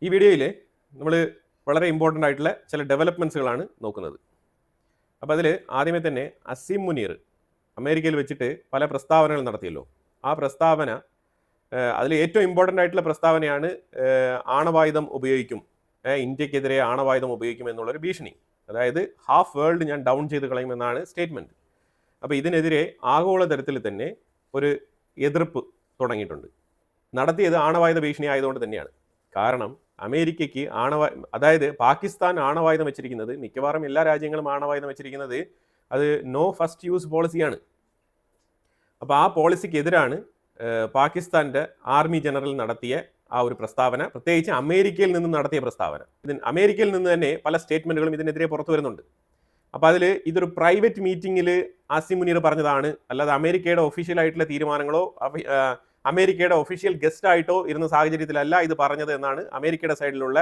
ഈ വീഡിയോയിൽ നമ്മൾ വളരെ ഇമ്പോർട്ടൻ്റ് ആയിട്ടുള്ള ചില ഡെവലപ്മെൻറ്റ്സുകളാണ് നോക്കുന്നത്. അപ്പോൾ അതിൽ ആദ്യമേ തന്നെ അസീം മുനീർ അമേരിക്കയിൽ വെച്ചിട്ട് പല പ്രസ്താവനകൾ നടത്തിയല്ലോ. ആ പ്രസ്താവന അതിൽ ഏറ്റവും ഇമ്പോർട്ടൻ്റ് ആയിട്ടുള്ള പ്രസ്താവനയാണ് ആണവായുധം ഉപയോഗിക്കും, ഇന്ത്യക്കെതിരെ ആണവായുധം ഉപയോഗിക്കും എന്നുള്ളൊരു ഭീഷണി. അതായത് ഹാഫ് വേൾഡ് ഞാൻ ഡൗൺ ചെയ്ത് കളയുമെന്നാണ് സ്റ്റേറ്റ്മെൻറ്റ്. അപ്പോൾ ഇതിനെതിരെ ആഗോളതലത്തിൽ തന്നെ ഒരു എതിർപ്പ് തുടങ്ങിയിട്ടുണ്ട്. നടത്തിയത് ആണവായുധ ഭീഷണി ആയതുകൊണ്ട് തന്നെയാണ്. കാരണം അമേരിക്കയ്ക്ക് അതായത് പാകിസ്ഥാൻ ആണവായുധം വെച്ചിരിക്കുന്നത്, മിക്കവാറും എല്ലാ രാജ്യങ്ങളും ആണവായുധം വെച്ചിരിക്കുന്നത് അത് നോ ഫസ്റ്റ് യൂസ് പോളിസിയാണ്. അപ്പോൾ ആ പോളിസിക്കെതിരാണ് പാകിസ്ഥാൻ്റെ ആർമി ജനറൽ നടത്തിയ ആ ഒരു പ്രസ്താവന, പ്രത്യേകിച്ച് അമേരിക്കയിൽ നിന്നും നടത്തിയ പ്രസ്താവന. അമേരിക്കയിൽ നിന്ന് തന്നെ പല സ്റ്റേറ്റ്മെൻറ്റുകളും ഇതിനെതിരെ പുറത്തു വരുന്നുണ്ട്. അപ്പോൾ അതിൽ ഇതൊരു പ്രൈവറ്റ് മീറ്റിങ്ങിൽ ആസിം മുനീർ പറഞ്ഞതാണ്, അല്ലാതെ അമേരിക്കയുടെ ഒഫീഷ്യൽ ആയിട്ടുള്ള തീരുമാനങ്ങളോ അമേരിക്കയുടെ ഒഫീഷ്യൽ ഗസ്റ്റ് ആയിട്ടോ ഇരുന്ന സാഹചര്യത്തിലല്ല ഇത് പറഞ്ഞത് എന്നാണ് അമേരിക്കയുടെ സൈഡിലുള്ള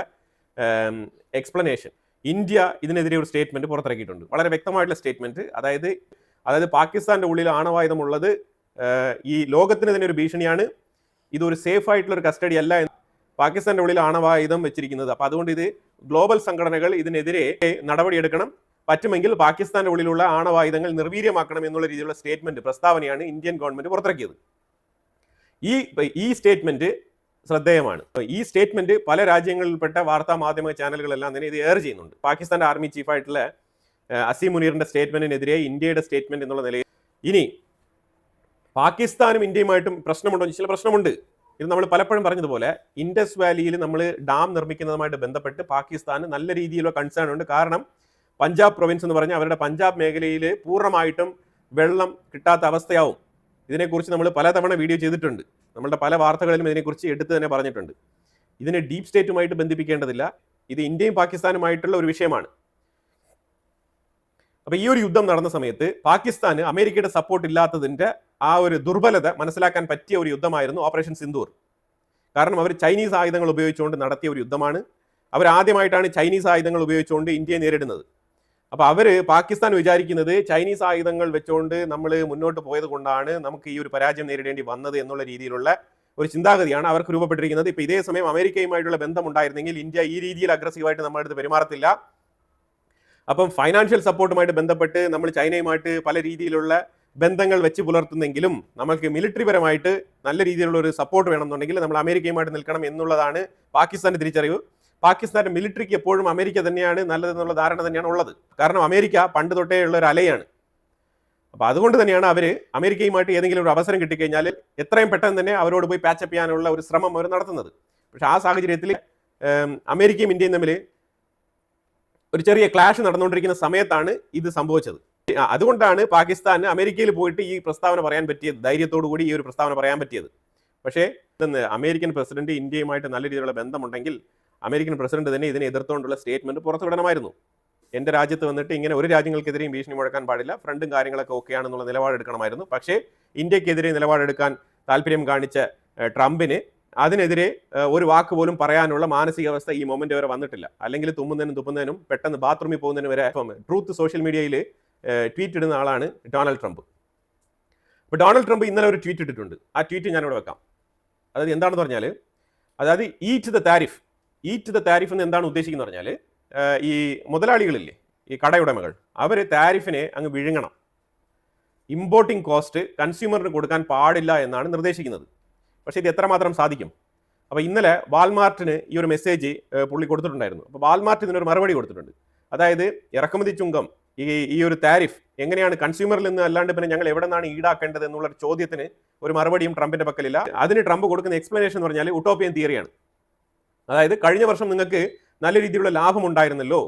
എക്സ്പ്ലനേഷൻ. ഇന്ത്യ ഇതിനെതിരെ ഒരു സ്റ്റേറ്റ്മെന്റ് പുറത്തിറക്കിയിട്ടുണ്ട്, വളരെ വ്യക്തമായിട്ടുള്ള സ്റ്റേറ്റ്മെന്റ്. അതായത് പാകിസ്ഥാന്റെ ഉള്ളിൽ ആണവായുധമുള്ളത് ഈ ലോകത്തിന് തന്നെ ഒരു ഭീഷണിയാണ്, ഇതൊരു സേഫ് ആയിട്ടുള്ള ഒരു കസ്റ്റഡി അല്ല, പാകിസ്ഥാന്റെ ഉള്ളിൽ ആണവായുധം വെച്ചിരിക്കുന്നത്. അപ്പൊ അതുകൊണ്ട് ഇത് ഗ്ലോബൽ സംഘടനകൾ ഇതിനെതിരെ നടപടിയെടുക്കണം, പറ്റുമെങ്കിൽ പാകിസ്ഥാന്റെ ഉള്ളിലുള്ള ആണവായുധങ്ങൾ നിർവീര്യമാക്കണം എന്നുള്ള രീതിയിലുള്ള സ്റ്റേറ്റ്മെന്റ്, പ്രസ്താവനയാണ് ഇന്ത്യൻ ഗവൺമെന്റ് പുറത്തിറക്കിയത്. ഈ സ്റ്റേറ്റ്മെന്റ് ശ്രദ്ധേയമാണ്. ഈ സ്റ്റേറ്റ്മെന്റ് പല രാജ്യങ്ങളിൽപ്പെട്ട വാർത്താ മാധ്യമ ചാനലുകളെല്ലാം തന്നെ ഇത് എയർ ചെയ്യുന്നുണ്ട്. പാകിസ്ഥാന്റെ ആർമി ചീഫായിട്ടുള്ള അസീം മുനീറിന്റെ സ്റ്റേറ്റ്മെന്റിനെതിരെ ഇന്ത്യയുടെ സ്റ്റേറ്റ്മെന്റ് എന്നുള്ള നിലയിൽ. ഇനി പാകിസ്ഥാനും ഇന്ത്യയുമായിട്ടും പ്രശ്നമുണ്ടോ? ചില പ്രശ്നമുണ്ട്. ഇത് നമ്മൾ പലപ്പോഴും പറഞ്ഞതുപോലെ ഇൻഡസ് വാലിയിൽ നമ്മൾ ഡാം നിർമ്മിക്കുന്നതുമായിട്ട് ബന്ധപ്പെട്ട് പാകിസ്ഥാന് നല്ല രീതിയിലുള്ള കൺസേൺ ഉണ്ട്. കാരണം പഞ്ചാബ് പ്രൊവിൻസ് എന്ന് പറഞ്ഞാൽ അവരുടെ പഞ്ചാബ് മേഖലയിൽ പൂർണ്ണമായിട്ടും വെള്ളം കിട്ടാത്ത അവസ്ഥയാവും. ഇതിനെക്കുറിച്ച് നമ്മൾ പലതവണ വീഡിയോ ചെയ്തിട്ടുണ്ട്, നമ്മളുടെ പല വാർത്തകളിലും ഇതിനെക്കുറിച്ച് എടുത്ത് തന്നെ പറഞ്ഞിട്ടുണ്ട്. ഇതിനെ ഡീപ് സ്റ്റേറ്റുമായിട്ട് ബന്ധിപ്പിക്കേണ്ടതില്ല, ഇത് ഇന്ത്യയും പാകിസ്ഥാനുമായിട്ടുള്ള ഒരു വിഷയമാണ്. അപ്പോൾ ഈ ഒരു യുദ്ധം നടന്ന സമയത്ത് പാകിസ്ഥാന് അമേരിക്കയുടെ സപ്പോർട്ട് ഇല്ലാത്തതിൻ്റെ ആ ഒരു ദുർബലത മനസ്സിലാക്കാൻ പറ്റിയ ഒരു യുദ്ധമായിരുന്നു ഓപ്പറേഷൻ സിന്ദൂർ. കാരണം അവർ ചൈനീസ് ആയുധങ്ങൾ ഉപയോഗിച്ചുകൊണ്ട് നടത്തിയ ഒരു യുദ്ധമാണ്. അവർ ആദ്യമായിട്ടാണ് ചൈനീസ് ആയുധങ്ങൾ ഉപയോഗിച്ചുകൊണ്ട് ഇന്ത്യയെ നേരിടുന്നത്. അപ്പോൾ പാകിസ്ഥാൻ വിചാരിക്കുന്നത് ചൈനീസ് ആയുധങ്ങൾ വെച്ചുകൊണ്ട് നമ്മൾ മുന്നോട്ട് പോയത് കൊണ്ടാണ് നമുക്ക് ഈ ഒരു പരാജയം നേരിടേണ്ടി വന്നത് എന്നുള്ള രീതിയിലുള്ള ഒരു ചിന്താഗതിയാണ് അവർക്ക് രൂപപ്പെട്ടിരിക്കുന്നത്. ഇപ്പോൾ ഇതേ സമയം അമേരിക്കയുമായിട്ടുള്ള ബന്ധമുണ്ടായിരുന്നെങ്കിൽ ഇന്ത്യ ഈ രീതിയിൽ അഗ്രസീവായിട്ട് നമ്മുടെ അടുത്ത് പെരുമാറത്തില്ല. അപ്പം ഫൈനാൻഷ്യൽ സപ്പോർട്ടുമായിട്ട് ബന്ധപ്പെട്ട് നമ്മൾ ചൈനയുമായിട്ട് പല രീതിയിലുള്ള ബന്ധങ്ങൾ വെച്ച് പുലർത്തുന്നെങ്കിലും നമുക്ക് മിലിറ്ററി പരമായിട്ട് നല്ല രീതിയിലുള്ള ഒരു സപ്പോർട്ട് വേണമെന്നുണ്ടെങ്കിൽ നമ്മൾ അമേരിക്കയുമായിട്ട് നിൽക്കണം എന്നുള്ളതാണ് പാകിസ്ഥാന്റെ തിരിച്ചറിവ്. പാകിസ്ഥാന്റെ മിലിറ്ററിക്ക് എപ്പോഴും അമേരിക്ക തന്നെയാണ് നല്ലതെന്നുള്ള ധാരണ തന്നെയാണ് ഉള്ളത്. കാരണം അമേരിക്ക പണ്ട് തൊട്ടേ ഉള്ള ഒരു അലയാണ്. അപ്പോൾ അതുകൊണ്ട് തന്നെയാണ് അവർ അമേരിക്കയുമായിട്ട് ഏതെങ്കിലും ഒരു അവസരം കിട്ടിക്കഴിഞ്ഞാൽ എത്രയും പെട്ടെന്ന് തന്നെ അവരോട് പോയി പാച്ചപ്പ് ചെയ്യാനുള്ള ഒരു ശ്രമം അവർ നടത്തുന്നത്. പക്ഷെ ആ സാഹചര്യത്തിൽ അമേരിക്കയും ഇന്ത്യയും തമ്മിൽ ഒരു ചെറിയ ക്ലാഷ് നടന്നുകൊണ്ടിരിക്കുന്ന സമയത്താണ് ഇത് സംഭവിച്ചത്. അതുകൊണ്ടാണ് പാകിസ്ഥാന് അമേരിക്കയിൽ പോയിട്ട് ഈ പ്രസ്താവന പറയാൻ പറ്റിയത്, ധൈര്യത്തോടു കൂടി ഈ ഒരു പ്രസ്താവന പറയാൻ പറ്റിയത്. പക്ഷേ അമേരിക്കൻ പ്രസിഡന്റ് ഇന്ത്യയുമായിട്ട് നല്ല രീതിയിലുള്ള ബന്ധമുണ്ടെങ്കിൽ അമേരിക്കൻ പ്രസിഡന്റ് തന്നെ ഇതിനെ എതിർത്തുകൊണ്ടുള്ള സ്റ്റേറ്റ്മെന്റ് പുറത്തുവിടണമായിരുന്നു. എൻ്റെ രാജ്യത്ത് വന്നിട്ട് ഇങ്ങനെ ഒരു രാജ്യങ്ങൾക്കെതിരെയും ഭീഷണി മുഴക്കാൻ പാടില്ല, ഫ്രണ്ടും കാര്യങ്ങളൊക്കെ ഓക്കെയാണെന്നുള്ള നിലപാടെടുക്കണമായിരുന്നു. പക്ഷേ ഇന്ത്യക്കെതിരെ നിലപാടെടുക്കാൻ താല്പര്യം കാണിച്ച ട്രംപിന് അതിനെതിരെ ഒരു വാക്ക് പോലും പറയാനുള്ള മാനസികാവസ്ഥ ഈ മൊമെന്റ് വരെ വന്നിട്ടില്ല. അല്ലെങ്കിൽ തുപ്പുന്നതിനും പെട്ടെന്ന് ബാത്റൂമിൽ പോകുന്നതിനും വരെ ട്രൂത്ത് സോഷ്യൽ മീഡിയയിൽ ട്വീറ്റ് ഇടുന്ന ആളാണ് ഡൊണാൾഡ് ട്രംപ്. അപ്പോൾ ഡൊണാൾഡ് ട്രംപ് ഇന്നലെ ഒരു ട്വീറ്റ് ഇട്ടിട്ടുണ്ട്. ആ ട്വീറ്റ് ഞാനിവിടെ വെക്കാം. അതായത് എന്താണെന്ന് പറഞ്ഞാൽ, അതായത് ഈറ്റ് ദ താരിഫ് എന്ന് എന്താണ് ഉദ്ദേശിക്കുന്നത് പറഞ്ഞാൽ, ഈ മുതലാളികളില്ലേ, ഈ കടയുടമകൾ, അവർ താരിഫിനെ അങ്ങ് വിഴുങ്ങണം, ഇമ്പോർട്ടിംഗ് കോസ്റ്റ് കൺസ്യൂമറിന് കൊടുക്കാൻ പാടില്ല എന്നാണ് നിർദ്ദേശിക്കുന്നത്. പക്ഷേ ഇത് എത്രമാത്രം സാധിക്കും? അപ്പോൾ ഇന്നലെ വാൾമാർട്ടിന് ഈ ഒരു മെസ്സേജ് പുള്ളി കൊടുത്തിട്ടുണ്ടായിരുന്നു. അപ്പോൾ വാൾമാർട്ട് ഇതിനൊരു മറുപടി കൊടുത്തിട്ടുണ്ട്. അതായത് ഇറക്കുമതി ചുങ്കം, ഈ ഒരു താരിഫ് എങ്ങനെയാണ് കൺസ്യൂമറിൽ നിന്ന് അല്ലാണ്ട് പിന്നെ ഞങ്ങൾ എവിടെ നിന്നാണ് ഈടാക്കേണ്ടത് എന്നുള്ള ചോദ്യത്തിന് ഒരു മറുപടിയും ട്രംപിന്റെ പക്കലില്ല. അതിന് ട്രംപ് കൊടുക്കുന്ന എക്സ്പ്ലനേഷൻ എന്ന് പറഞ്ഞാൽ ഉട്ടോപ്പിയൻ തിയറിയാണ്. അതായത് കഴിഞ്ഞ വർഷം നിങ്ങൾക്ക് നല്ല രീതിയിലുള്ള ലാഭം ഉണ്ടായിരുന്നല്ലോ,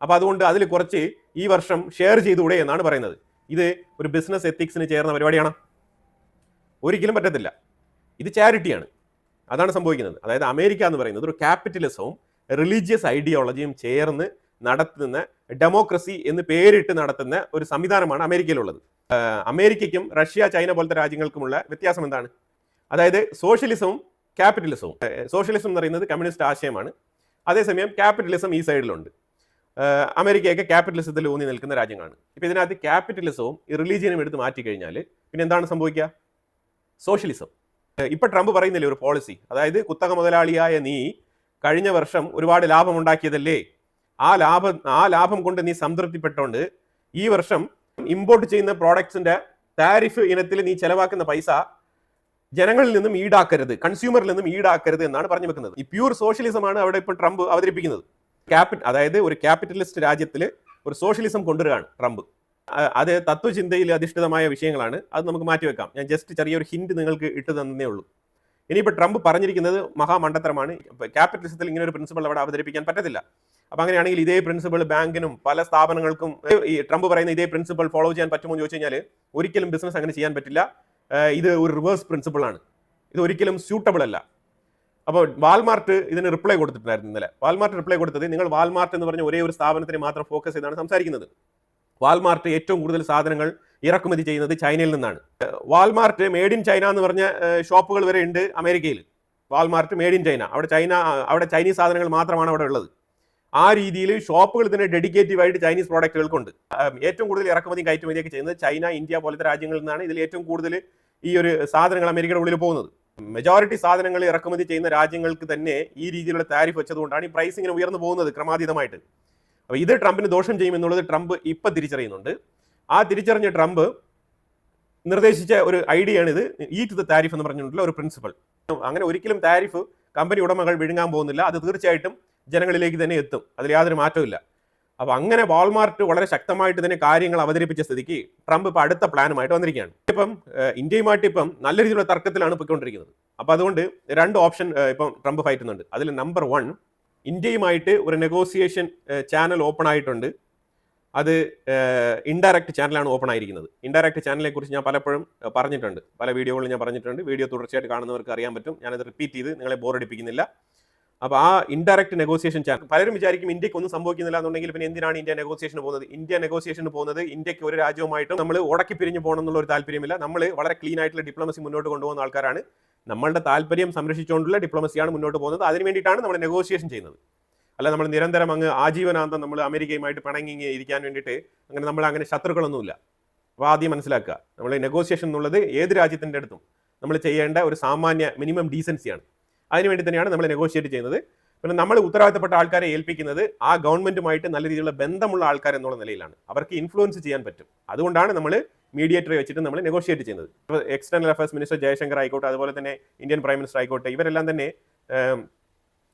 അപ്പോൾ അതുകൊണ്ട് അതിൽ കുറച്ച് ഈ വർഷം ഷെയർ ചെയ്തുകൂടെ എന്നാണ് പറയുന്നത്. ഇത് ഒരു ബിസിനസ് എത്തിക്സിന് ചേർന്ന പരിപാടിയാണ്, ഒരിക്കലും പറ്റത്തില്ല. ഇത് ചാരിറ്റിയാണ്. അതാണ് സംഭവിക്കുന്നത്. അതായത് അമേരിക്ക എന്ന് പറയുന്നത് ഒരു ക്യാപിറ്റലിസവും റിലീജിയസ് ഐഡിയോളജിയും ചേർന്ന് നടത്തുന്ന ഡെമോക്രസി എന്ന് പേരിട്ട് നടത്തുന്ന ഒരു സംവിധാനമാണ് അമേരിക്കയിലുള്ളത്. അമേരിക്കയ്ക്കും റഷ്യ, ചൈന പോലത്തെ രാജ്യങ്ങൾക്കുമുള്ള വ്യത്യാസം എന്താണ്? അതായത് സോഷ്യലിസവും ക്യാപിറ്റലിസവും. സോഷ്യലിസം എന്ന് പറയുന്നത് കമ്മ്യൂണിസ്റ്റ് ആശയമാണ്, അതേസമയം ക്യാപിറ്റലിസം ഈ സൈഡിലുണ്ട്. അമേരിക്കയൊക്കെ ക്യാപിറ്റലിസത്തിൽ ഊന്നി നിൽക്കുന്ന രാജ്യങ്ങളാണ്. ഇപ്പോൾ ഇതിനകത്ത് ക്യാപിറ്റലിസവും റിലീജിയനും എടുത്ത് മാറ്റിക്കഴിഞ്ഞാൽ പിന്നെ എന്താണ് സംഭവിക്കുക? സോഷ്യലിസം. ഇപ്പം ട്രംപ് പറയുന്നില്ലേ ഒരു പോളിസി, അതായത് കുത്തക മുതലാളിയായ നീ കഴിഞ്ഞ വർഷം ഒരുപാട് ലാഭം ഉണ്ടാക്കിയതല്ലേ? ആ ലാഭം കൊണ്ട് നീ സംതൃപ്തിപ്പെട്ടോണ്ട് ഈ വർഷം ഇമ്പോർട്ട് ചെയ്യുന്ന പ്രോഡക്ട്സിന്റെ താരിഫ് ഇനത്തിൽ നീ ചെലവാക്കുന്ന പൈസ ജനങ്ങളിൽ നിന്നും ഈടാക്കരുത്, കൺസ്യൂമറിൽ നിന്നും ഈടാക്കരുത് എന്നാണ് പറഞ്ഞു വെക്കുന്നത്. ഈ പ്യൂർ സോഷ്യലിസമാണ് അവിടെ ഇപ്പോൾ ട്രംപ് അവതരിപ്പിക്കുന്നത്. അതായത് ഒരു ക്യാപിറ്റലിസ്റ്റ് രാജ്യത്തിൽ ഒരു സോഷ്യലിസം കൊണ്ടുവരികയാണ് ട്രംപ്. അത് തത്വചിന്തയിൽ അധിഷ്ഠിതമായ വിഷയങ്ങളാണ്, അത് നമുക്ക് മാറ്റിവെക്കാം. ഞാൻ ജസ്റ്റ് ചെറിയൊരു ഹിന്റ് നിങ്ങൾക്ക് ഇട്ട് തന്നേ ഉള്ളൂ. ഇനിയിപ്പോൾ ട്രംപ് പറഞ്ഞിരിക്കുന്നത് മഹാമണ്ഡത്തരമാണ്. ക്യാപിറ്റലിസത്തിൽ ഇങ്ങനെ ഒരു പ്രിൻസിപ്പൾ അവിടെ അവതരിപ്പിക്കാൻ പറ്റത്തില്ല. അപ്പൊ അങ്ങനെയാണെങ്കിൽ ഇതേ പ്രിൻസിപ്പൾ ബാങ്കിനും പല സ്ഥാപനങ്ങൾക്കും ഈ ട്രംപ് പറയുന്ന ഇതേ പ്രിൻസിപ്പൾ ഫോളോ ചെയ്യാൻ പറ്റുമോ എന്ന് ചോദിച്ചു കഴിഞ്ഞാൽ ഒരിക്കലും ബിസിനസ് അങ്ങനെ ചെയ്യാൻ പറ്റില്ല. ഇത് ഒരു റിവേഴ്സ് പ്രിൻസിപ്പിൾ ആണ്, ഇത് ഒരിക്കലും സ്യൂട്ടബിൾ അല്ല. അപ്പോൾ വാൾമാർട്ട് ഇതിന് റിപ്ലൈ കൊടുത്തിട്ടുണ്ടായിരുന്നു ഇന്നലെ. വാൾമാർട്ട് റിപ്ലൈ കൊടുത്തത്, നിങ്ങൾ വാൾമാർട്ട് എന്ന് പറഞ്ഞ ഒരേ ഒരു സ്ഥാപനത്തിന് മാത്രം ഫോക്കസ് ചെയ്താണ് സംസാരിക്കുന്നത്. വാൾമാർട്ട് ഏറ്റവും കൂടുതൽ സാധനങ്ങൾ ഇറക്കുമതി ചെയ്യുന്നത് ചൈനയിൽ നിന്നാണ്. വാൾമാർട്ട് മേഡ് ഇൻ ചൈന എന്ന് പറഞ്ഞ ഷോപ്പുകൾ വരെ ഉണ്ട് അമേരിക്കയിൽ. വാൾമാർട്ട് മേഡ് ഇൻ ചൈന, അവിടെ ചൈനീസ് സാധനങ്ങൾ മാത്രമാണ് അവിടെ ഉള്ളത്. ആ രീതിയിൽ ഷോപ്പുകൾ തന്നെ ഡെഡിക്കേറ്റീവായിട്ട് ചൈനീസ് പ്രോഡക്റ്റുകൾക്കുണ്ട്. ഏറ്റവും കൂടുതൽ ഇറക്കുമതി കയറ്റുമതിയൊക്കെ ചെയ്യുന്നത് ചൈന, ഇന്ത്യ പോലത്തെ രാജ്യങ്ങളിൽ നിന്നാണ്. ഇതിൽ ഏറ്റവും കൂടുതൽ ഈ ഒരു സാധനങ്ങൾ അമേരിക്കയുടെ ഉള്ളിൽ പോകുന്നത്. മെജോറിറ്റി സാധനങ്ങൾ ഇറക്കുമതി ചെയ്യുന്ന രാജ്യങ്ങൾക്ക് തന്നെ ഈ രീതിയിലുള്ള താരിഫ് വെച്ചതുകൊണ്ടാണ് ഈ പ്രൈസ് ഇങ്ങനെ ഉയർന്നു പോകുന്നത് ക്രമാതീതമായിട്ട്. അപ്പോൾ ഇത് ട്രംപിന് ദോഷം ചെയ്യുമെന്നുള്ളത് ട്രംപ് ഇപ്പം തിരിച്ചറിയുന്നുണ്ട്. ആ തിരിച്ചറിഞ്ഞ ട്രംപ് നിർദ്ദേശിച്ച ഒരു ഐഡിയ ആണ് ഇത്, ഈറ്റ് ദ താരിഫ് എന്ന് പറഞ്ഞിട്ടുള്ള ഒരു പ്രിൻസിപ്പൾ. അങ്ങനെ ഒരിക്കലും താരിഫ് കമ്പനി ഉടമകൾ വിഴുങ്ങാൻ പോകുന്നില്ല, അത് തീർച്ചയായിട്ടും ജനങ്ങളിലേക്ക് തന്നെ എത്തും, അതിൽ യാതൊരു മാറ്റവും. അപ്പൊ അങ്ങനെ വാൾമാർട്ട് വളരെ ശക്തമായിട്ട് തന്നെ കാര്യങ്ങൾ അവതരിപ്പിച്ച സ്ഥിതിക്ക് ട്രംപ് ഇപ്പൊ അടുത്ത പ്ലാനുമായിട്ട് വന്നിരിക്കുകയാണ്. ഇപ്പം ഇന്ത്യയുമായിട്ട് ഇപ്പം നല്ല രീതിയിലുള്ള തർക്കത്തിലാണ് പോയിക്കൊണ്ടിരിക്കുന്നത്. അപ്പൊ അതുകൊണ്ട് രണ്ട് ഓപ്ഷൻ ഇപ്പം ട്രംപ് ഫയറ്റുന്നുണ്ട്. അതിൽ നമ്പർ 1, ഇന്ത്യയുമായിട്ട് ഒരു നെഗോസിയേഷൻ ചാനൽ ഓപ്പൺ ആയിട്ടുണ്ട്. അത് ഇൻഡയറക്റ്റ് ചാനലാണ് ഓപ്പൺ ആയിരിക്കുന്നത്. ഇൻഡയറക്റ്റ് ചാനലിനെ കുറിച്ച് ഞാൻ പലപ്പോഴും പറഞ്ഞിട്ടുണ്ട്, പല വീഡിയോകളിൽ ഞാൻ പറഞ്ഞിട്ടുണ്ട്. വീഡിയോ തുടർച്ചയായിട്ട് കാണുന്നവർക്ക് അറിയാൻ പറ്റും, ഞാനത് റിപ്പീറ്റ് ചെയ്ത് നിങ്ങളെ ബോറടിപ്പിക്കുന്നില്ല. അപ്പോൾ ആ ഇൻഡയറക്റ്റ് നെഗോസിയേഷൻ ചാനൽ, പലരും വിചാരിക്കും ഇന്ത്യക്ക് ഒന്നും സംഭവിക്കുന്നില്ല എന്നുണ്ടെങ്കിൽ പിന്നെ എന്തിനാണ് ഇന്ത്യ നെഗോസിയേഷന് പോകുന്നത്? ഇന്ത്യ നെഗോസിയേഷന് പോകുന്നത് ഇന്ത്യക്ക് ഒരു രാജ്യവുമായിട്ടും നമ്മൾ ഉടക്കി പിരിഞ്ഞു പോകണം എന്നുള്ള ഒരു താല്പര്യമില്ല. നമ്മൾ വളരെ ക്ലീൻ ആയിട്ടുള്ള ഡിപ്ലോമസി മുന്നോട്ട് കൊണ്ടുപോകുന്ന ആൾക്കാരാണ്. നമ്മളുടെ താല്പര്യം സംരക്ഷിച്ചുകൊണ്ടുള്ള ഡിപ്ലോമസിയാണ് മുന്നോട്ട് പോകുന്നത്. അതിന് വേണ്ടിയിട്ടാണ് നമ്മൾ നെഗോസിയേഷൻ ചെയ്യുന്നത്. അല്ല നമ്മൾ നിരന്തരം അങ്ങ് ആജീവനാന്തം നമ്മൾ അമേരിക്കയുമായിട്ട് പിണങ്ങി ഇരിക്കാൻ വേണ്ടിയിട്ട് അങ്ങനെ നമ്മൾ അങ്ങനെ ശത്രുക്കളൊന്നുമില്ല. അപ്പോൾ ആദ്യം മനസ്സിലാക്കുക, നമ്മൾ നെഗോസിയേഷൻ എന്നുള്ളത് ഏത് രാജ്യത്തിൻ്റെ അടുത്തും നമ്മൾ ചെയ്യേണ്ട ഒരു സാമാന്യ മിനിമം ഡീസൻസിയാണ്. അതിനുവേണ്ടി തന്നെയാണ് നമ്മൾ നെഗോഷിയേറ്റ് ചെയ്യുന്നത്. പിന്നെ നമ്മൾ ഉത്തരവാദിത്തപ്പെട്ട ആൾക്കാരെ ഏൽപ്പിക്കുന്നത് ആ ഗവൺമെന്റുമായിട്ട് നല്ല രീതിയിലുള്ള ബന്ധമുള്ള ആൾക്കാർ എന്നുള്ള നിലയിലാണ്. അവർക്ക് ഇൻഫ്ലുവൻസ് ചെയ്യാൻ പറ്റും. അതുകൊണ്ടാണ് നമ്മൾ മീഡിയേറ്ററെ വെച്ചിട്ട് നമ്മൾ നെഗോഷിയേറ്റ് ചെയ്യുന്നത്. ഇപ്പോൾ എക്സ്റ്റേണൽ അഫയേഴ്സ് മിനിസ്റ്റർ ജയശങ്കർ ആയിക്കോട്ടെ, അതുപോലെ തന്നെ ഇന്ത്യൻ പ്രൈം മിനിസ്റ്റർ ആയിക്കോട്ടെ,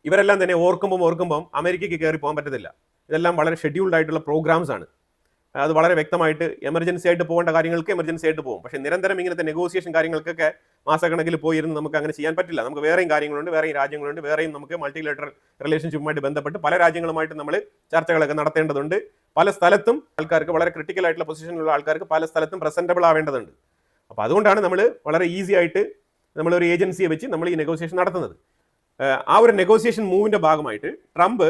ഇവരെല്ലാം തന്നെ ഓർക്കുമ്പം അമേരിക്കയ്ക്ക് കയറി പോകാൻ പറ്റത്തില്ല. ഇതെല്ലാം വളരെ ഷെഡ്യൂൾഡ് ആയിട്ടുള്ള പ്രോഗ്രാംസ് ആണ്. അത് വളരെ വ്യക്തമായിട്ട് എമർജൻസി ആയിട്ട് പോകേണ്ട കാര്യങ്ങൾക്ക് എമർജൻസി ആയിട്ട് പോകും. പക്ഷേ നിരന്തരം ഇങ്ങനത്തെ നെഗോസിയേഷൻ കാര്യങ്ങൾക്കൊക്കെ മാസക്കണക്കിൽ പോയിരുന്ന് നമുക്ക് അങ്ങനെ ചെയ്യാൻ പറ്റില്ല. നമുക്ക് വേറെയും കാര്യങ്ങളുണ്ട്, വേറെയും രാജ്യങ്ങളുണ്ട്, വേറെയും നമുക്ക് മൾട്ടിലാറ്ററൽ റിലേഷൻഷിപ്പുമായിട്ട് ബന്ധപ്പെട്ട് പല രാജ്യങ്ങളുമായിട്ട് നമ്മൾ ചർച്ചകളൊക്കെ നടത്തേണ്ടതുണ്ട്. പല സ്ഥലത്തും ആൾക്കാർക്ക്, വളരെ ക്രിട്ടിക്കൽ ആയിട്ടുള്ള പൊസിഷനിലുള്ള ആൾക്കാർക്ക് പല സ്ഥലത്തും പ്രസന്റബിൾ ആവേണ്ടതുണ്ട്. അപ്പോൾ അതുകൊണ്ടാണ് നമ്മൾ വളരെ ഈസി ആയിട്ട് നമ്മളൊരു ഏജൻസിയെ വെച്ച് നമ്മൾ ഈ നെഗോസിയേഷൻ നടത്തുന്നത്. ആ ഒരു നെഗോസിയേഷൻ മൂവിന്റെ ഭാഗമായിട്ട് ട്രംപ്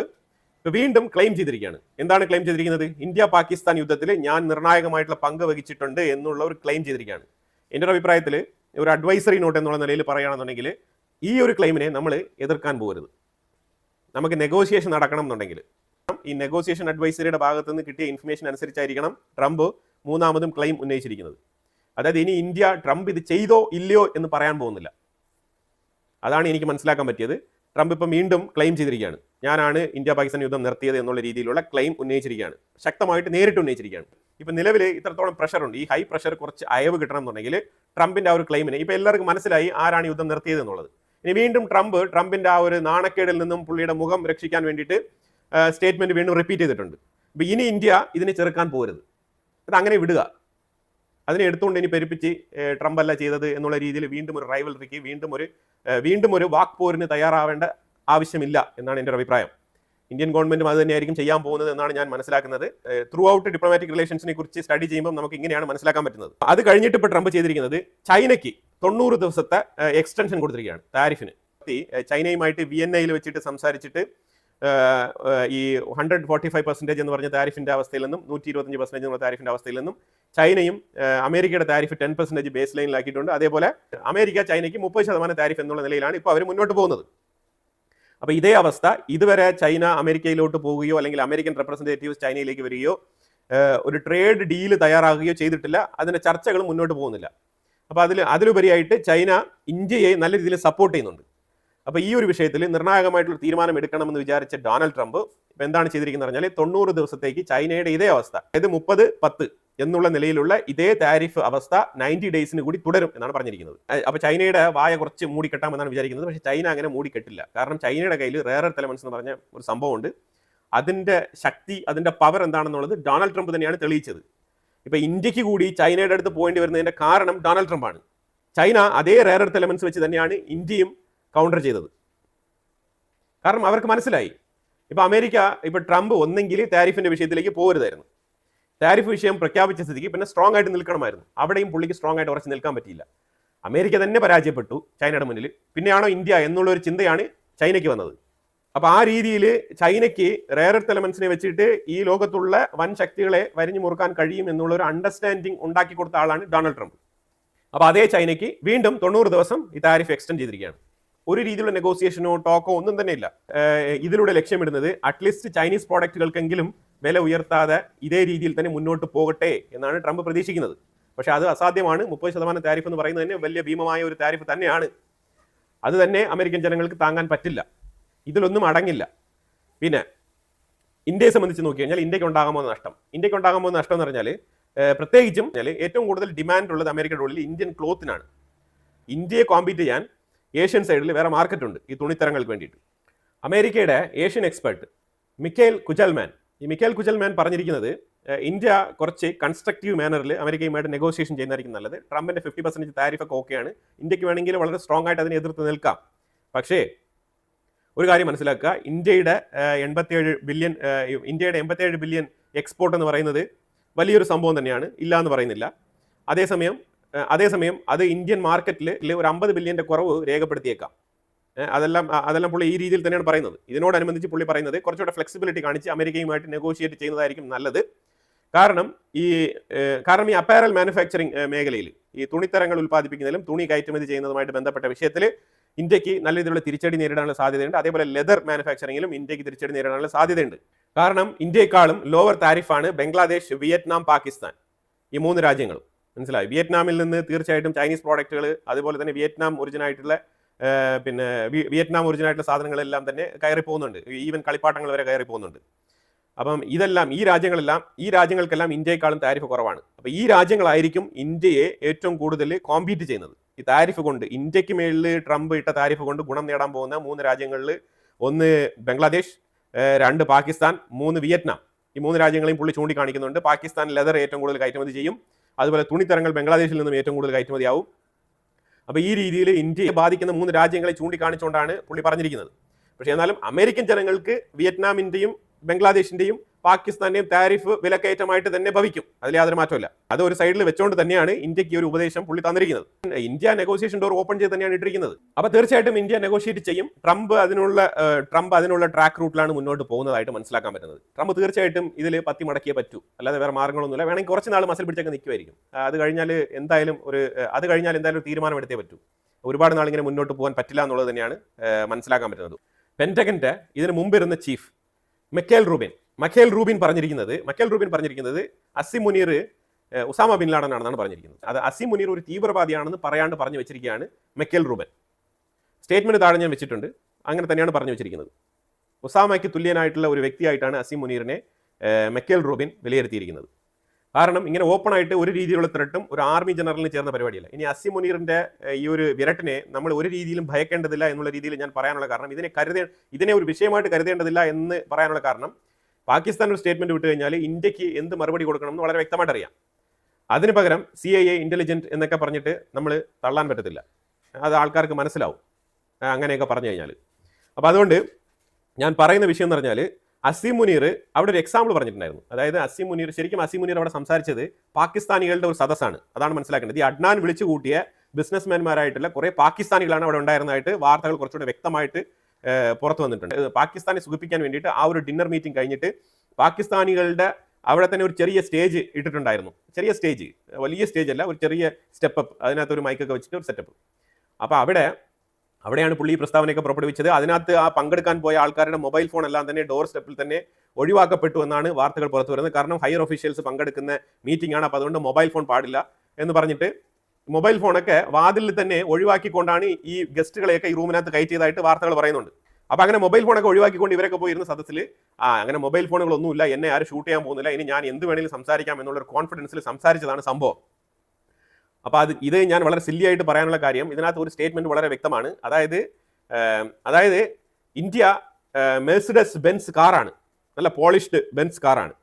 വീണ്ടും ക്ലെയിം ചെയ്തിരിക്കുകയാണ്. എന്താണ് ക്ലെയിം ചെയ്തിരിക്കുന്നത്? ഇന്ത്യ പാകിസ്ഥാൻ യുദ്ധത്തിൽ ഞാൻ നിർണായകമായിട്ടുള്ള പങ്ക് വഹിച്ചിട്ടുണ്ട് എന്നുള്ള ഒരു ക്ലെയിം ചെയ്തിരിക്കുകയാണ്. എൻ്റെ ഒരു അഭിപ്രായത്തിൽ ഒരു അഡ്വൈസറി നോട്ട് എന്നുള്ള നിലയിൽ പറയുകയാണെന്നുണ്ടെങ്കിൽ ഈ ഒരു ക്ലെയിമിനെ നമ്മൾ എതിർക്കാൻ പോകരുത്. നമുക്ക് നെഗോസിയേഷൻ നടക്കണം എന്നുണ്ടെങ്കിൽ ഈ നെഗോസിയേഷൻ അഡ്വൈസറിയുടെ ഭാഗത്ത് നിന്ന് കിട്ടിയ ഇൻഫർമേഷൻ അനുസരിച്ചായിരിക്കണം ട്രംപ് മൂന്നാമതും ക്ലെയിം ഉന്നയിച്ചിരിക്കുന്നത്. അതായത് ഇനി ഇന്ത്യ ട്രംപ് ഇത് ചെയ്തോ ഇല്ലയോ എന്ന് പറയാൻ പോകുന്നില്ല. അതാണ് എനിക്ക് മനസ്സിലാക്കാൻ പറ്റിയത്. ട്രംപ് ഇപ്പം വീണ്ടും ക്ലെയിം ചെയ്തിരിക്കുകയാണ്, ഞാനാണ് ഇന്ത്യ പാകിസ്ഥാൻ യുദ്ധം നിർത്തിയത് എന്നുള്ള രീതിയിലുള്ള ക്ലെയിം ഉന്നയിച്ചിരിക്കുകയാണ്. ശക്തമായിട്ട് നേരിട്ട് ഉന്നയിച്ചിരിക്കുകയാണ്. ഇപ്പം നിലവിൽ ഇത്രത്തോളം പ്രഷറുണ്ട്. ഈ ഹൈ പ്രഷർ കുറച്ച് അയവ് കിട്ടണം എന്നുണ്ടെങ്കിൽ ട്രംപിന്റെ ആ ഒരു ക്ലെയിമിന് ഇപ്പം എല്ലാവർക്കും മനസ്സിലായി ആരാണ് യുദ്ധം നിർത്തിയത് എന്നുള്ളത്. ഇനി വീണ്ടും ട്രംപിന്റെ ആ ഒരു നാണക്കേടിൽ നിന്നും പുള്ളിയുടെ മുഖം രക്ഷിക്കാൻ വേണ്ടിയിട്ട് സ്റ്റേറ്റ്മെന്റ് വീണ്ടും റിപ്പീറ്റ് ചെയ്തിട്ടുണ്ട്. ഇപ്പം ഇനി ഇന്ത്യ ഇതിനെ ചെറുക്കാൻ പോകരുത്, അത് അങ്ങനെ വിടുക. അതിനെ എടുത്തുകൊണ്ട് ഇനി പെരുപ്പിച്ച് ട്രംപ് അല്ല ചെയ്തത് എന്നുള്ള രീതിയിൽ വീണ്ടും ഒരു റൈവൽറിക്ക്, വീണ്ടും ഒരു വാക്പോരിന് തയ്യാറാവേണ്ട ആവശ്യമില്ല എന്നാണ് എൻ്റെ ഒരു അഭിപ്രായം. ഇന്ത്യൻ ഗവൺമെന്റും അത് തന്നെയായിരിക്കും ചെയ്യാൻ പോകുന്നത് എന്നാണ് ഞാൻ മനസ്സിലാക്കുന്നത്. ത്രൂ ഔട്ട് ഡിപ്ലോമാറ്റിക് റിലേഷൻസിനെ കുറിച്ച് സ്റ്റഡി ചെയ്യുമ്പോൾ നമുക്ക് ഇങ്ങനെയാണ് മനസ്സിലാക്കാൻ പറ്റുന്നത്. അത് കഴിഞ്ഞിട്ട് ഇപ്പോൾ ട്രംപ് ചെയ്തിരിക്കുന്നത് ചൈനയ്ക്ക് 90 ദിവസത്തെ എക്സ്റ്റൻഷൻ കൊടുത്തിരിക്കുകയാണ് താരിഫിന്. ചൈനയുമായിട്ട് വിയന്നയിൽ വെച്ചിട്ട് സംസാരിച്ചിട്ട് ഈ 145% എന്ന് പറഞ്ഞ താരിഫിന്റെ അവസ്ഥയിൽ നിന്നും 125% എന്നുള്ള താരിഫിന്റെ അവസ്ഥയിൽ നിന്നും ചൈനയും അമേരിക്കയുടെ താരിഫ് 10% ബേസ് ലൈനിലാക്കിയിട്ടുണ്ട്. അതേപോലെ അമേരിക്ക ചൈനയ്ക്ക് 30% താരിഫ് എന്നുള്ള നിലയിലാണ് ഇപ്പോൾ അവർ മുന്നോട്ട് പോകുന്നത്. അപ്പോൾ ഇതേ അവസ്ഥ ഇതുവരെ ചൈന അമേരിക്കയിലോട്ട് പോവുകയോ അല്ലെങ്കിൽ അമേരിക്കൻ റെപ്രസെൻറ്റേറ്റീവ്സ് ചൈനയിലേക്ക് വരികയോ ഒരു ട്രേഡ് ഡീല് തയ്യാറാകുകയോ ചെയ്തിട്ടില്ല. അതിൻ്റെ ചർച്ചകൾ മുന്നോട്ട് പോകുന്നില്ല. അപ്പോൾ അതിലുപരിയായിട്ട് ചൈന ഇന്ത്യയെ നല്ല രീതിയിൽ സപ്പോർട്ട് ചെയ്യുന്നുണ്ട്. അപ്പോൾ ഈ ഒരു വിഷയത്തിൽ നിർണായകമായിട്ടുള്ള തീരുമാനം എടുക്കണമെന്ന് വിചാരിച്ച ഡൊണാൾഡ് ട്രംപ് ഇപ്പൊ എന്താണ് ചെയ്തിരിക്കുന്നത് പറഞ്ഞാൽ 90 ദിവസത്തേക്ക് ചൈനയുടെ ഇതേ അവസ്ഥ, അതായത് 30-10 എന്നുള്ള നിലയിലുള്ള ഇതേ താരിഫ് അവസ്ഥ 90 ഡേയ്സിന് കൂടി തുടരും എന്നാണ് പറഞ്ഞിരിക്കുന്നത്. അപ്പൊ ചൈനയുടെ വായ കുറച്ച് മൂടിക്കെട്ടാമെന്നാണ് വിചാരിക്കുന്നത്. പക്ഷേ ചൈന അങ്ങനെ മൂടിക്കെട്ടില്ല. കാരണം ചൈനയുടെ കയ്യിൽ റെയർ എർത്ത് എലമെന്റ്സ് എന്ന് പറഞ്ഞ ഒരു സംഭവമുണ്ട്. അതിന്റെ ശക്തി, അതിന്റെ പവർ എന്താണെന്നുള്ളത് ഡൊണാൾഡ് ട്രംപ് തന്നെയാണ് തെളിയിച്ചത്. ഇപ്പൊ ഇന്ത്യക്ക് കൂടി ചൈനയുടെ അടുത്ത് പോകേണ്ടി വരുന്നതിന്റെ കാരണം ഡൊണാൾഡ് ട്രംപ് ആണ്. ചൈന അതേ റെയർ എർത്ത് എലമെന്റ്സ് വെച്ച് തന്നെയാണ് ഇന്ത്യയും കൗണ്ടർ ചെയ്തത്. കാരണം അവർക്ക് മനസ്സിലായി ഇപ്പൊ അമേരിക്ക, ഇപ്പൊ ട്രംപ് ഒന്നെങ്കിൽ താരിഫിന്റെ വിഷയത്തിലേക്ക് പോകരുതായിരുന്നു. താരിഫ് വിഷയം പ്രഖ്യാപിച്ച സ്ഥിതിക്ക് പിന്നെ സ്ട്രോങ് ആയിട്ട് നിൽക്കണമായിരുന്നു. അവിടെയും പുള്ളിക്ക് സ്ട്രോങ് ആയിട്ട് ഉറച്ചു നിൽക്കാൻ പറ്റിയില്ല. അമേരിക്ക തന്നെ പരാജയപ്പെട്ടു ചൈനയുടെ മുന്നിൽ. പിന്നെയാണോ ഇന്ത്യ എന്നുള്ള ഒരു ചിന്തയാണ് ചൈനയ്ക്ക് വന്നത്. അപ്പൊ ആ രീതിയിൽ ചൈനയ്ക്ക് റെയർ എർത്ത് എലമെന്റ്സിനെ വെച്ചിട്ട് ഈ ലോകത്തുള്ള വൻ ശക്തികളെ വരിഞ്ഞു മുറുക്കാൻ കഴിയും എന്നുള്ള ഒരു അണ്ടർസ്റ്റാൻഡിങ് ഉണ്ടാക്കി കൊടുത്ത ആളാണ് ഡൊണാൾഡ് ട്രംപ്. അപ്പൊ അതേ ചൈനയ്ക്ക് വീണ്ടും 90 ദിവസം ഈ താരിഫ് എക്സ്റ്റെൻഡ് ചെയ്തിരിക്കുകയാണ്. ഒരു രീതിയിലുള്ള നെഗോസിയേഷനോ ടോക്കോ ഒന്നും തന്നെ ഇല്ല. ഇതിലൂടെ ലക്ഷ്യമിടുന്നത് അറ്റ്ലീസ്റ്റ് ചൈനീസ് പ്രോഡക്റ്റുകൾക്കെങ്കിലും വില ഉയർത്താതെ ഇതേ രീതിയിൽ തന്നെ മുന്നോട്ട് പോകട്ടെ എന്നാണ് ട്രംപ് പ്രതീക്ഷിക്കുന്നത്. പക്ഷെ അത് അസാധ്യമാണ്. 30% താരിഫ് എന്ന് പറയുന്നത് തന്നെ വലിയ ഭീമമായ ഒരു താരിഫ് തന്നെയാണ്. അത് തന്നെ അമേരിക്കൻ ജനങ്ങൾക്ക് താങ്ങാൻ പറ്റില്ല. ഇതിലൊന്നും അടങ്ങില്ല. പിന്നെ ഇന്ത്യയെ സംബന്ധിച്ച് നോക്കി കഴിഞ്ഞാൽ ഇന്ത്യക്ക് ഉണ്ടാകാൻ പോകുന്ന നഷ്ടം എന്ന് പറഞ്ഞാൽ പ്രത്യേകിച്ചും ഏറ്റവും കൂടുതൽ ഡിമാൻഡ് ഉള്ളത് അമേരിക്കയുടെ ഉള്ളിൽ ഇന്ത്യൻ ക്ലോത്തിനാണ്. ഇന്ത്യയെ കോമ്പീറ്റ് ചെയ്യാൻ ഏഷ്യൻ സൈഡിൽ വേറെ മാർക്കറ്റ് ഉണ്ട് ഈ തുണിത്തരങ്ങൾക്ക് വേണ്ടിയിട്ട്. അമേരിക്കയുടെ ഏഷ്യൻ എക്സ്പെർട്ട് മിഖേൽ കുജൽമാൻ പറഞ്ഞിരിക്കുന്നത് ഇന്ത്യ കുറച്ച് കൺസ്ട്രക്റ്റീവ് മാനറിൽ അമേരിക്കയുമായിട്ട് നെഗോസിയേഷൻ ചെയ്യുന്നതായിരിക്കും നല്ലത്. ട്രംപിന്റെ 50% താരിഫൊക്കെ ഓക്കെയാണ്. ഇന്ത്യക്ക് വേണമെങ്കിൽ വളരെ സ്ട്രോങ് ആയിട്ട് അതിനെ എതിർത്ത് നിൽക്കാം. പക്ഷേ ഒരു കാര്യം മനസ്സിലാക്കുക, ഇന്ത്യയുടെ 87 ബില്യൺ എക്സ്പോർട്ട് എന്ന് പറയുന്നത് വലിയൊരു സംഭവം തന്നെയാണ്, ഇല്ല എന്ന് പറയുന്നില്ല. അതേസമയം അത് ഇന്ത്യൻ മാർക്കറ്റിൽ ഒരു 50 ബില്യന്റെ കുറവ് രേഖപ്പെടുത്തിയേക്കാം. അതെല്ലാം പുള്ളി ഈ രീതിയിൽ തന്നെയാണ് പറയുന്നത്. ഇതിനോടനുബന്ധിച്ച് പുള്ളി പറയുന്നത് കുറച്ചുകൂടെ ഫ്ലെക്സിബിലിറ്റി കാണിച്ച് അമേരിക്കയുമായിട്ട് നെഗോഷിയേറ്റ് ചെയ്യുന്നതായിരിക്കും നല്ലത്. കാരണം ഈ അപ്പാരൽ മാനുഫാക്ചറിങ് മേഖലയിൽ ഈ തുണിത്തരങ്ങൾ ഉൽപ്പാദിപ്പിക്കുന്നതിലും തുണി കയറ്റുമതി ചെയ്യുന്നതുമായിട്ട് ബന്ധപ്പെട്ട വിഷയത്തിൽ ഇന്ത്യക്ക് നല്ല രീതിയിലുള്ള തിരിച്ചടി നേരിടാനുള്ള സാധ്യതയുണ്ട്. അതേപോലെ ലെതർ മാനുഫാക്ചറിങ്ങിലും ഇന്ത്യക്ക് തിരിച്ചടി നേരിടാനുള്ള സാധ്യതയുണ്ട്. കാരണം ഇന്ത്യയെക്കാളും ലോവർ താരിഫാണ് ബംഗ്ലാദേശ്, വിയറ്റ്നാം, പാകിസ്ഥാൻ, ഈ 3 രാജ്യങ്ങളും. മനസ്സിലായി. വിയറ്റ്നാമിൽ നിന്ന് തീർച്ചയായിട്ടും ചൈനീസ് പ്രോഡക്റ്റുകൾ, അതുപോലെ തന്നെ വിയറ്റ്നാം ഒറിജിൻ ആയിട്ടുള്ള സാധനങ്ങളെല്ലാം തന്നെ കയറി പോകുന്നുണ്ട്. ഈവൻ കളിപ്പാട്ടങ്ങൾ വരെ കയറി പോകുന്നുണ്ട്. അപ്പം ഈ രാജ്യങ്ങൾക്കെല്ലാം ഇന്ത്യയെക്കാളും താരിഫ് കുറവാണ്. അപ്പൊ ഈ രാജ്യങ്ങളായിരിക്കും ഇന്ത്യയെ ഏറ്റവും കൂടുതൽ കോമ്പീറ്റ് ചെയ്യുന്നത്. ഈ താരിഫ് കൊണ്ട് ഇന്ത്യക്ക് മേളിൽ ട്രംപ് ഇട്ട താരിഫ് കൊണ്ട് ഗുണം നേടാൻ പോകുന്ന 3 രാജ്യങ്ങളിൽ 1 ബംഗ്ലാദേശ്, 2 പാകിസ്ഥാൻ, 3 വിയറ്റ്നാം. ഈ 3 രാജ്യങ്ങളെയും പുള്ളി ചൂണ്ടിക്കാണിക്കുന്നുണ്ട്. പാകിസ്ഥാൻ ലെതർ ഏറ്റവും കൂടുതൽ കയറ്റുമതി ചെയ്യും. അതുപോലെ തുണിത്തരങ്ങൾ ബംഗ്ലാദേശിൽ നിന്നും ഏറ്റവും കൂടുതൽ കയറ്റുമതിയാവും. അപ്പോൾ ഈ രീതിയിൽ ഇന്ത്യയെ ബാധിക്കുന്ന 3 രാജ്യങ്ങളെ ചൂണ്ടിക്കാണിച്ചുകൊണ്ടാണ് പുള്ളി പറഞ്ഞിരിക്കുന്നത്. പക്ഷേ എന്നാലും അമേരിക്കൻ ജനങ്ങൾക്ക് വിയറ്റ്നാമിന്റെയും ബംഗ്ലാദേശിന്റെയും പാകിസ്ഥാന്റെയും താരിഫ് വിലക്കയറ്റമായിട്ട് തന്നെ ഭവിക്കും. അതിൽ യാതൊരു മാറ്റമില്ല. അത് ഒരു സൈഡിൽ വെച്ചുകൊണ്ട് തന്നെയാണ് ഇന്ത്യക്ക് ഒരു ഉപദേശം പുള്ളി തന്നിരിക്കുന്നത്. ഇന്ത്യ നെഗോസിയേഷൻ ഡോർ ഓപ്പൺ ചെയ്ത് തന്നെയാണ് ഇട്ടിരിക്കുന്നത്. അപ്പോൾ തീർച്ചയായിട്ടും ഇന്ത്യ നെഗോഷിയേറ്റ് ചെയ്യും. ട്രംപ് അതിനുള്ള ട്രാക്ക് റൂട്ടിലാണ് മുന്നോട്ട് പോകുന്നതായിട്ട് മനസ്സിലാക്കാൻ പറ്റുന്നത്. ട്രംപ് തീർച്ചയായിട്ടും ഇതിൽ പത്തി മടക്കിയേ പറ്റൂ, അല്ലാതെ വേറെ മാർഗ്ഗങ്ങളൊന്നുമില്ല. വേണമെങ്കിൽ കുറച്ച് നാൾ മസിൽ പിടിച്ചൊക്കെ നിൽക്കുമായിരിക്കും. അത് കഴിഞ്ഞാൽ എന്തായാലും ഒരു തീരുമാനം എടുത്തേ പറ്റൂ. ഒരുപാട് നാൾ ഇങ്ങനെ മുന്നോട്ട് പോകാൻ പറ്റില്ല എന്നുള്ളത് തന്നെയാണ് മനസ്സിലാക്കാൻ പറ്റുന്നത്. പെന്റഗന്റെ ഇതിന് മുമ്പിരുന്ന ചീഫ് മക്കേൽ റൂബിൻ പറഞ്ഞിരിക്കുന്നത് Asim Munir Osama bin Laden ആണെന്നാണ് പറഞ്ഞിരിക്കുന്നത്. അത് അസിം മുനീർ ഒരു തീവ്രവാദിയാണെന്ന് പറയാണ്ട് പറഞ്ഞു വെച്ചിരിക്കുകയാണ് മക്കേൽ റൂബൻ. സ്റ്റേറ്റ്മെന്റ് താഴെ ഞാൻ വെച്ചിട്ടുണ്ട്. അങ്ങനെ തന്നെയാണ് പറഞ്ഞു വെച്ചിരിക്കുന്നത്. ഉസാമയ്ക്ക് തുല്യനായിട്ടുള്ള ഒരു വ്യക്തിയായിട്ടാണ് അസിം മുനീറിനെ മക്കേൽ റൂബിൻ വിലയിരുത്തിയിരിക്കുന്നത്. കാരണം ഇങ്ങനെ ഓപ്പൺ ആയിട്ട് ഒരു രീതിയിലുള്ള ത്രെട്ടും ഒരു ആർമി ജനറലിന് ചേർന്ന പരിപാടിയല്ല. ഇനി അസിം മുനീറിന്റെ ഈ ഒരു വിരട്ടിനെ നമ്മൾ ഒരു രീതിയിലും ഭയക്കേണ്ടതില്ല എന്നുള്ള രീതിയിൽ ഞാൻ പറയാനുള്ള കാരണം, ഇതിനെ ഒരു വിഷയമായിട്ട് കരുതേണ്ടതില്ല എന്ന് പറയാനുള്ള കാരണം, പാകിസ്ഥാൻ ഒരു സ്റ്റേറ്റ്മെന്റ് വിട്ടു കഴിഞ്ഞാൽ ഇന്ത്യക്ക് എന്ത് മറുപടി കൊടുക്കണം എന്ന് വളരെ വ്യക്തമായിട്ട് അറിയാം. അതിന് പകരം CIA ഇന്റലിജന്റ് എന്നൊക്കെ പറഞ്ഞിട്ട് നമ്മൾ തള്ളാൻ പറ്റത്തില്ല. അത് ആൾക്കാർക്ക് മനസ്സിലാവും അങ്ങനെയൊക്കെ പറഞ്ഞു കഴിഞ്ഞാൽ. അപ്പോൾ അതുകൊണ്ട് ഞാൻ പറയുന്ന വിഷയം എന്ന് പറഞ്ഞാൽ, അസിം മുനീർ അവിടെ ഒരു എക്സാമ്പിൾ പറഞ്ഞിട്ടുണ്ടായിരുന്നു. അതായത് അസിം മുനീർ അവിടെ സംസാരിച്ചത് പാകിസ്ഥാനികളുടെ ഒരു സദസ്സാണ്. അതാണ് മനസ്സിലാക്കേണ്ടത്. ഈ അഡ്നാൻ വിളിച്ചു കൂട്ടിയ ബിസിനസ്മാൻമാരായിട്ടുള്ള കുറേ പാകിസ്ഥാനികളാണ് അവിടെ ഉണ്ടായിരുന്നതായിട്ട് വാർത്തകൾ കുറച്ചുകൂടെ വ്യക്തമായിട്ട് പുറത്തു വന്നിട്ടുണ്ട്. പാകിസ്ഥാനെ സുഖിപ്പിക്കാൻ വേണ്ടിയിട്ട് ആ ഒരു ഡിന്നർ മീറ്റിംഗ് കഴിഞ്ഞിട്ട് പാകിസ്ഥാനികളുടെ അവിടെ തന്നെ ഒരു ചെറിയ സ്റ്റേജ് ഇട്ടിട്ടുണ്ടായിരുന്നു. ചെറിയ സ്റ്റേജ്, വലിയ സ്റ്റേജ് അല്ല, ഒരു ചെറിയ സ്റ്റെപ്പപ്പ്, അതിനകത്ത് ഒരു മൈക്കൊക്കെ വെച്ചിട്ട് ഒരു സെറ്റപ്പ്. അപ്പോൾ അവിടെയാണ് പുള്ളി ഈ പ്രസ്താവനയൊക്കെ പുറപ്പെടുവിച്ചത്. അതിനകത്ത് ആ പങ്കെടുക്കാൻ പോയ ആൾക്കാരുടെ മൊബൈൽ ഫോൺ എല്ലാം തന്നെ ഡോർ സ്റ്റെപ്പിൽ തന്നെ ഒഴിവാക്കപ്പെട്ടു എന്നാണ് വാർത്തകൾ പുറത്തു വരുന്നത്. കാരണം ഹയർ ഒഫീഷ്യൽസ് പങ്കെടുക്കുന്ന മീറ്റിംഗ് ആണ്, അപ്പോൾ അതുകൊണ്ട് മൊബൈൽ ഫോൺ പാടില്ല എന്ന് പറഞ്ഞിട്ട് മൊബൈൽ ഫോണൊക്കെ വാതിലിൽ തന്നെ ഒഴിവാക്കിക്കൊണ്ടാണ് ഈ ഗസ്റ്റുകളെയൊക്കെ ഈ റൂമിനകത്ത് കയറ്റിയതായിട്ട് വാർത്തകൾ പറയുന്നുണ്ട്. അപ്പൊ അങ്ങനെ മൊബൈൽ ഫോണൊക്കെ ഒഴിവാക്കിക്കൊണ്ട് ഇവരൊക്കെ പോയിരുന്ന സദസ്സിൽ അങ്ങനെ മൊബൈൽ ഫോണുകളൊന്നുമില്ല, എന്നെ ആരും ഷൂട്ട് ചെയ്യാൻ പോകുന്നില്ല, ഇനി ഞാൻ എന്ത് വേണമെങ്കിലും സംസാരിക്കാം എന്നുള്ള ഒരു കോൺഫിഡൻസിൽ സംസാരിച്ചതാണ് സംഭവം. അപ്പൊ ഇത് ഞാൻ വളരെ സില്ലി ആയിട്ട് പറയാനുള്ള കാര്യം, ഇതിനകത്ത് ഒരു സ്റ്റേറ്റ്മെന്റ് വളരെ വ്യക്തമാണ്. അതായത് ഇന്ത്യ മെഴ്സിഡസ് ബെൻസ് കാറാണ്, നല്ല പോളിഷ്ഡ് ബെൻസ് കാറാണ്.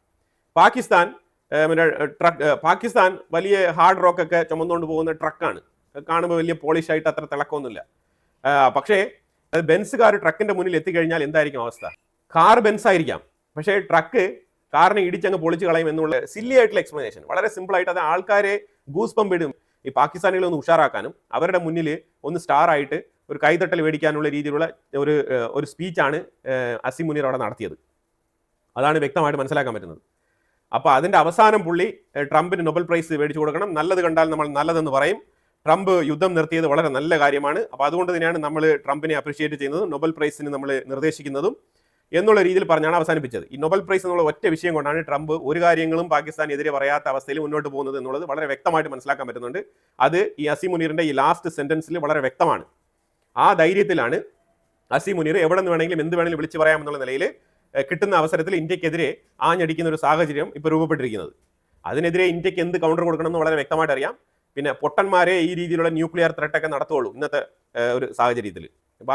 പാകിസ്ഥാൻ വലിയ ഹാർഡ് റോക്ക് ഒക്കെ ചുമന്നുകൊണ്ട് പോകുന്ന ട്രക്കാണ്, കാണുമ്പോൾ വലിയ പോളിഷ് ആയിട്ട് അത്ര തിളക്കമൊന്നുമില്ല. പക്ഷേ ബെൻസ് കാർ ട്രക്കിന്റെ മുന്നിൽ എത്തിക്കഴിഞ്ഞാൽ എന്തായിരിക്കും അവസ്ഥ? കാർ ബെൻസ് ആയിരിക്കാം, പക്ഷേ ട്രക്ക് കാറിനെ ഇടിച്ചങ്ങ് പൊളിച്ച് കളയും എന്നുള്ള സില്ലി ആയിട്ടുള്ള എക്സ്പ്ലനേഷൻ. വളരെ സിമ്പിൾ ആയിട്ട് അത് ആൾക്കാരെ ഗൂസ് പമ്പ് ഇടും. ഈ പാകിസ്ഥാനികളെ ഒന്ന് ഉഷാറാക്കാനും അവരുടെ മുന്നിൽ ഒന്ന് സ്റ്റാർ ആയിട്ട് ഒരു കൈതട്ടൽ മേടിക്കാനുള്ള രീതിയിലുള്ള ഒരു സ്പീച്ചാണ് അസീം മുനീർ അവിടെ നടത്തിയത്. അതാണ് വ്യക്തമായിട്ട് മനസ്സിലാക്കാൻ പറ്റുന്നത്. അപ്പോൾ അതിന്റെ അവസാനം പുള്ളി ട്രംപിന് നൊബൽ പ്രൈസ് മേടിച്ചു കൊടുക്കണം, നല്ലത് കണ്ടാൽ നമ്മൾ നല്ലതെന്ന് പറയും. ട്രംപ് യുദ്ധം നിർത്തിയത് വളരെ നല്ല കാര്യമാണ്, അപ്പോൾ അതുകൊണ്ട് തന്നെയാണ് നമ്മൾ ട്രംപിനെ അപ്രീഷിയേറ്റ് ചെയ്യുന്നതും നൊബൽ പ്രൈസിന് നമ്മൾ നിർദ്ദേശിക്കുന്നതും എന്നുള്ള രീതിയിൽ പറഞ്ഞാണ് അവസാനിപ്പിച്ചത്. ഈ നൊബൽ പ്രൈസ് എന്നുള്ള ഒറ്റ വിഷയം കൊണ്ടാണ് ട്രംപ് ഒരു കാര്യങ്ങളും പാകിസ്ഥാനെതിരെ പറയാത്ത അവസ്ഥയിൽ മുന്നോട്ട് പോകുന്നത് എന്നുള്ളത് വളരെ വ്യക്തമായിട്ട് മനസ്സിലാക്കാൻ പറ്റുന്നുണ്ട്. അത് ഈ അസീം മുനീറിന്റെ ഈ ലാസ്റ്റ് സെന്റൻസിൽ വളരെ വ്യക്തമാണ്. ആ ധൈര്യത്തിലാണ് അസീം മുനീർ എവിടെ നിന്ന് വേണമെങ്കിലും എന്ത് വേണമെങ്കിലും വിളിച്ചു പറയാമെന്നുള്ള നിലയിൽ കിട്ടുന്ന അവസരത്തിൽ ഇന്ത്യക്കെതിരെ ആഞ്ഞടിക്കുന്ന ഒരു സാഹചര്യം ഇപ്പോൾ രൂപപ്പെട്ടിരിക്കുന്നത്. അതിനെതിരെ ഇന്ത്യക്ക് എന്ത് കൗണ്ടർ കൊടുക്കണം എന്ന് വളരെ വ്യക്തമായിട്ട് അറിയാം. പിന്നെ പൊട്ടന്മാരെ ഈ രീതിയിലുള്ള ന്യൂക്ലിയർ ത്രെട്ടൊക്കെ നടത്തുള്ളൂ ഇന്നത്തെ ഒരു സാഹചര്യത്തിൽ. അപ്പോൾ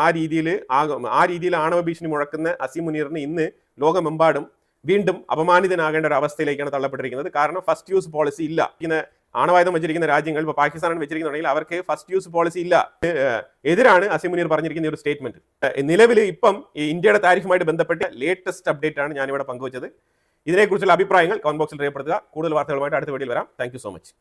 ആ രീതിയിൽ ആണവ ഭീഷണി മുഴക്കുന്ന അസീം മുനീറിന് ഇന്ന് ലോകമെമ്പാടും വീണ്ടും അപമാനിതനാകേണ്ട ഒരു അവസ്ഥയിലേക്കാണ് തള്ളപ്പെട്ടിരിക്കുന്നത്. കാരണം ഫസ്റ്റ് യൂസ് പോളിസി ഇല്ല. ഇങ്ങനെ ആണവായുധം വെച്ചിരിക്കുന്ന രാജ്യങ്ങൾ, ഇപ്പോൾ പാകിസ്ഥാനാണ് വെച്ചിരിക്കുന്നുണ്ടെങ്കിൽ അവർക്ക് ഫസ്റ്റ് യൂസ് പോളിസി ഇല്ല. എതിരാണ് അസീം മുനീർ പറഞ്ഞിരിക്കുന്ന ഒരു സ്റ്റേറ്റ്മെന്റ്. നിലവിൽ ഇപ്പം ഇന്ത്യയുടെ താരിഫുമായിട്ട് ബന്ധപ്പെട്ട് ലേറ്റസ്റ്റ് അപ്ഡേറ്റ് ആണ് ഞാനിവിടെ പങ്കുവച്ചത്. ഇതിനെക്കുറിച്ചുള്ള അഭിപ്രായങ്ങൾ കമന്റ് ബോക്സിൽ രേഖപ്പെടുത്തുക. കൂടുതൽ വാർത്തകളുമായിട്ട് അടുത്ത വീഡിയോയിൽ വരാം. Thank you so much.